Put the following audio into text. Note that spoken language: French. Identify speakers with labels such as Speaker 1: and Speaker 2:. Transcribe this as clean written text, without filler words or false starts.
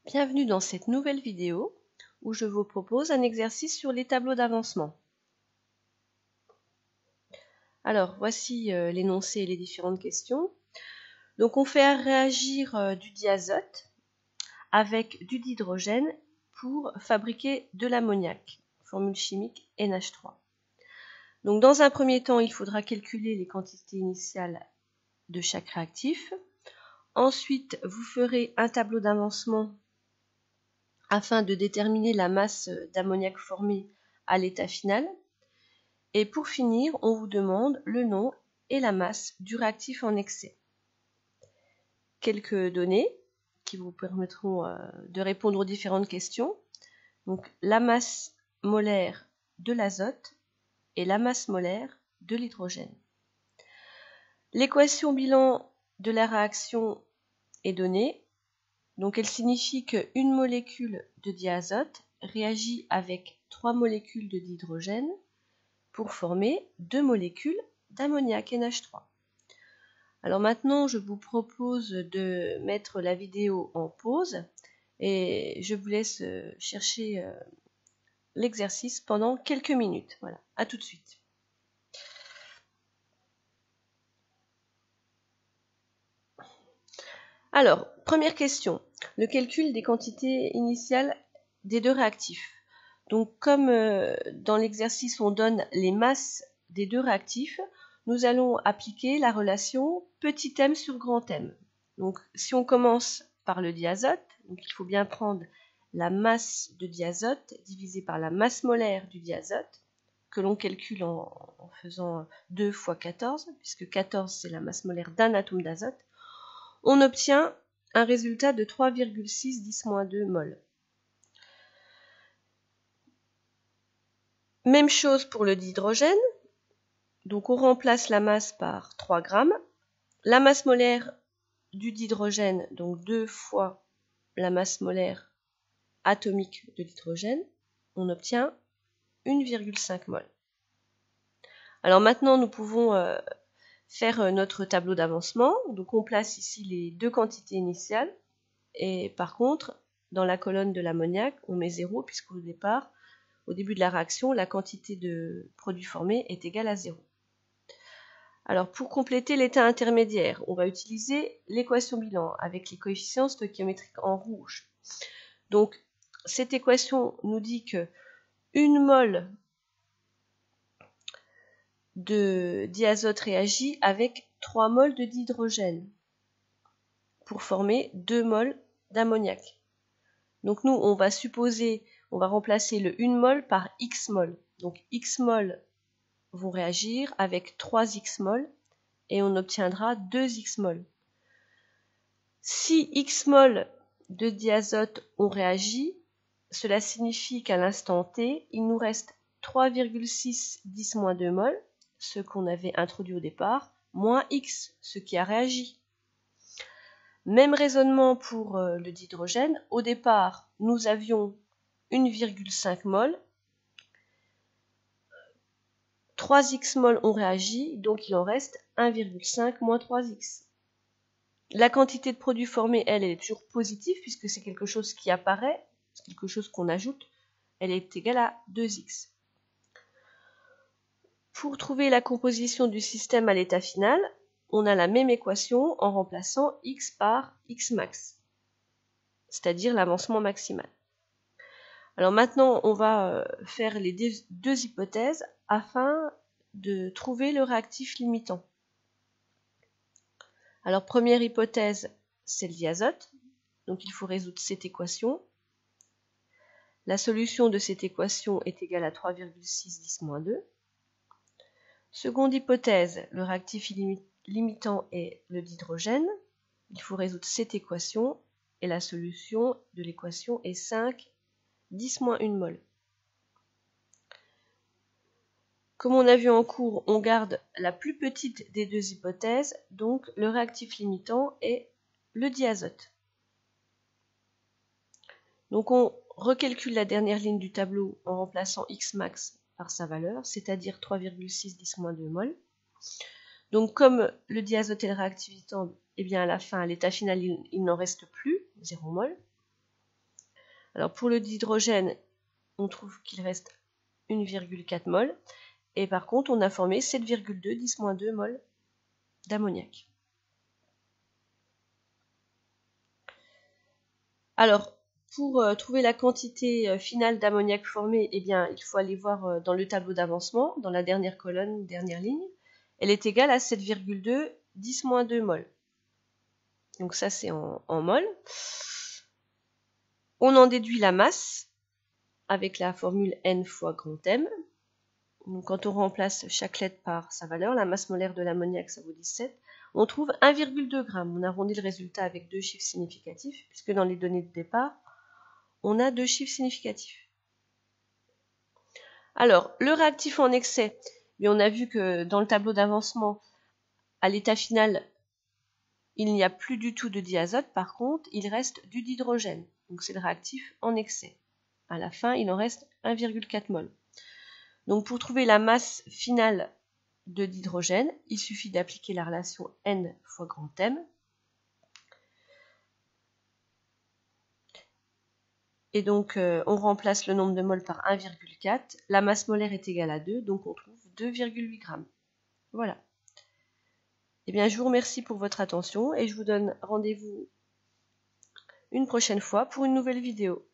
Speaker 1: Bienvenue dans cette nouvelle vidéo où je vous propose un exercice sur les tableaux d'avancement. Alors voici l'énoncé et les différentes questions. Donc on fait réagir du diazote avec du dihydrogène pour fabriquer de l'ammoniac, formule chimique NH3. Donc dans un premier temps, il faudra calculer les quantités initiales de chaque réactif. Ensuite, vous ferez un tableau d'avancement afin de déterminer la masse d'ammoniac formée à l'état final. Et pour finir, on vous demande le nom et la masse du réactif en excès. Quelques données qui vous permettront de répondre aux différentes questions. Donc la masse molaire de l'azote et la masse molaire de l'hydrogène. L'équation bilan de la réaction est donnée. Donc elle signifie qu'une molécule de diazote réagit avec 3 molécules de dihydrogène pour former 2 molécules d'ammoniac NH3. Alors maintenant, je vous propose de mettre la vidéo en pause et je vous laisse chercher l'exercice pendant quelques minutes. Voilà, à tout de suite. Alors, première question, le calcul des quantités initiales des deux réactifs. Donc, comme dans l'exercice, on donne les masses des deux réactifs, nous allons appliquer la relation petit m sur grand M. Donc, si on commence par le diazote, donc il faut bien prendre la masse de diazote divisée par la masse molaire du diazote, que l'on calcule en faisant 2 fois 14, puisque 14 c'est la masse molaire d'un atome d'azote, on obtient un résultat de 3,6 10-2 mol. Même chose pour le dihydrogène. Donc on remplace la masse par 3 grammes. La masse molaire du dihydrogène, donc 2 fois la masse molaire atomique de l'hydrogène, on obtient 1,5 mol. Alors maintenant, nous pouvons faire notre tableau d'avancement. Donc on place ici les deux quantités initiales. Et par contre, dans la colonne de l'ammoniac, on met 0 puisqu'au départ, au début de la réaction, la quantité de produit formé est égale à 0. Alors pour compléter l'état intermédiaire, on va utiliser l'équation bilan avec les coefficients stoichiométriques en rouge. Donc cette équation nous dit que 1 mol de diazote réagit avec 3 mols de dihydrogène pour former 2 mols d'ammoniac. Donc nous, on va remplacer le 1 mol par x mol. Donc x mol vont réagir avec 3x mol et on obtiendra 2x mol. Si x mol de diazote ont réagi, cela signifie qu'à l'instant t, il nous reste 3,6 10-2 mol, ce qu'on avait introduit au départ, moins x, ce qui a réagi. Même raisonnement pour le dihydrogène. Au départ, nous avions 1,5 mol. 3x mol ont réagi, donc il en reste 1,5 moins 3x. La quantité de produit formé, elle est toujours positive puisque c'est quelque chose qui apparaît, c'est quelque chose qu'on ajoute. Elle est égale à 2x. Pour trouver la composition du système à l'état final, on a la même équation en remplaçant x par x max, c'est-à-dire l'avancement maximal. Alors maintenant, on va faire les deux hypothèses afin de trouver le réactif limitant. Alors première hypothèse, c'est le diazote, donc il faut résoudre cette équation. La solution de cette équation est égale à 3,6 10-2. Seconde hypothèse, le réactif limitant est le dihydrogène. Il faut résoudre cette équation et la solution de l'équation est 5 10-1 mol. Comme on a vu en cours, on garde la plus petite des deux hypothèses, donc le réactif limitant est le diazote. Donc on recalcule la dernière ligne du tableau en remplaçant x max par sa valeur, c'est-à-dire 3,6 10-2 mol. Donc comme le diazote est le réactif limitant, eh bien à la fin, à l'état final, il n'en reste plus, 0 mol. Alors pour le dihydrogène, on trouve qu'il reste 1,4 mol. Et par contre, on a formé 7,2 10-2 mol d'ammoniac. Alors, pour trouver la quantité finale d'ammoniac formée, eh bien, il faut aller voir dans le tableau d'avancement, dans la dernière colonne, dernière ligne. Elle est égale à 7,2 10-2 mol. Donc ça, c'est en mol. On en déduit la masse avec la formule N fois grand M. Donc quand on remplace chaque lettre par sa valeur, la masse molaire de l'ammoniac, ça vaut 17. On trouve 1,2 g. On arrondit le résultat avec deux chiffres significatifs, puisque dans les données de départ, on a deux chiffres significatifs. Alors, le réactif en excès, on a vu que dans le tableau d'avancement, à l'état final, il n'y a plus du tout de diazote, par contre, il reste du dihydrogène. Donc c'est le réactif en excès. À la fin, il en reste 1,4 mol. Donc pour trouver la masse finale de dihydrogène, il suffit d'appliquer la relation N fois grand M. Et donc on remplace le nombre de moles par 1,4. La masse molaire est égale à 2, donc on trouve 2,8 g. Voilà. Eh bien, je vous remercie pour votre attention et je vous donne rendez-vous une prochaine fois pour une nouvelle vidéo.